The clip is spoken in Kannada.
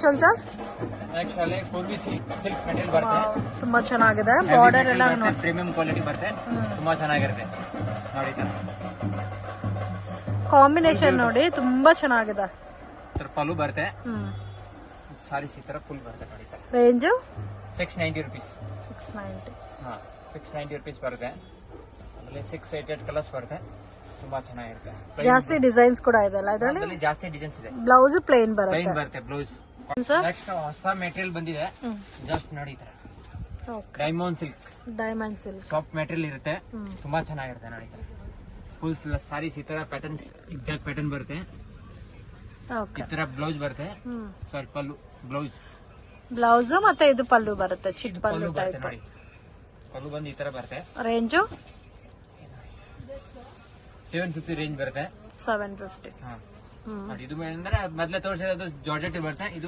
Sir actually Poorvi silk material ಬರುತ್ತೆ, ತುಂಬಾ ಚೆನ್ನಾಗಿದೆ. ಬಾರ್ಡರ್ ಎಲ್ಲ ಪ್ರೀಮಿಯಂ ಕ್ವಾಲಿಟಿ ಬರುತ್ತೆ, ತುಂಬಾ ಚೆನ್ನಾಗಿರುತ್ತೆ ನೋಡಿ. ಕಾಂಬಿನೇಷನ್ ನೋಡಿ ತುಂಬಾ ಚೆನ್ನಾಗಿದೆ. ಪಲ್ಲು ಬರುತ್ತೆ, ಸಾರೀಸ್ ಈ ತರ ಫುಲ್ ಬರುತ್ತೆ ನೋಡಿ. Range 690 rupees. 690. 690 rupees ಬರುತ್ತೆ. ಆಮೇಲೆ 688 ಕಲರ್ಸ್ ಬರುತ್ತೆ, ತುಂಬಾ ಚೆನ್ನಾಗಿರುತ್ತೆ. ಜಾಸ್ತಿ ಡಿಸೈನ್ಸ್ ಕೂಡ ಇದೆ ಅಲ್ಲ ಇದರಲ್ಲಿ? ಜಾಸ್ತಿ ಡಿಸೈನ್ಸ್ ಇದೆ. ಬ್ಲೌಸ್ ಪ್ಲೇನ್ ಬರುತ್ತೆ ಬರುತ್ತೆ. ಬ್ಲೌಸ್. ನೆಕ್ಸ್ಟ್ ಹೊಸ ಮೆಟೀರಿಯಲ್ ಬಂದಿದೆ, ಜಸ್ಟ್ ನೋಡಿ ಈ ತರ ಡೈಮಂಡ್ ಸಿಲ್ಕ್ ಸಾಫ್ಟ್ ಮೆಟೀರಿಯಲ್ ಇರುತ್ತೆ, ತುಂಬಾ ಚೆನ್ನಾಗಿರುತ್ತೆ ನೋಡಿ. ಫುಲ್ ಸಾರೀಸ್ ಈ ತರ ಪ್ಯಾಟರ್ನ್ಸ್ ಎಕ್ಸಾಕ್ಟ್ ಪ್ಯಾಟರ್ನ್ ಬರುತ್ತೆ. ಈ ತರ ಬ್ಲೌಸ್ ಬರುತ್ತೆ, ಸಾರಿ ಪಲ್ಲು ಬ್ಲೌಸ್ ಮತ್ತೆ ಇದು ಪಲ್ಲು ಬರುತ್ತೆ, ಚಿಕ್ಕ ಪಲ್ಲು ಟೈಪ್ ನೋಡಿ. ಪಲ್ಲು ಬಂದು ಈ ತರ ಬರುತ್ತೆ. ರೇಂಜ್ 750 ರೇಂಜ್ ಬರುತ್ತೆ. 750. ಇದು ಅಂದ್ರೆ ಮೊದಲೇ ತೋರಿಸಿರೋದು ಜಾರ್ಜೆಟ್ ಬರುತ್ತೆ. ಇದು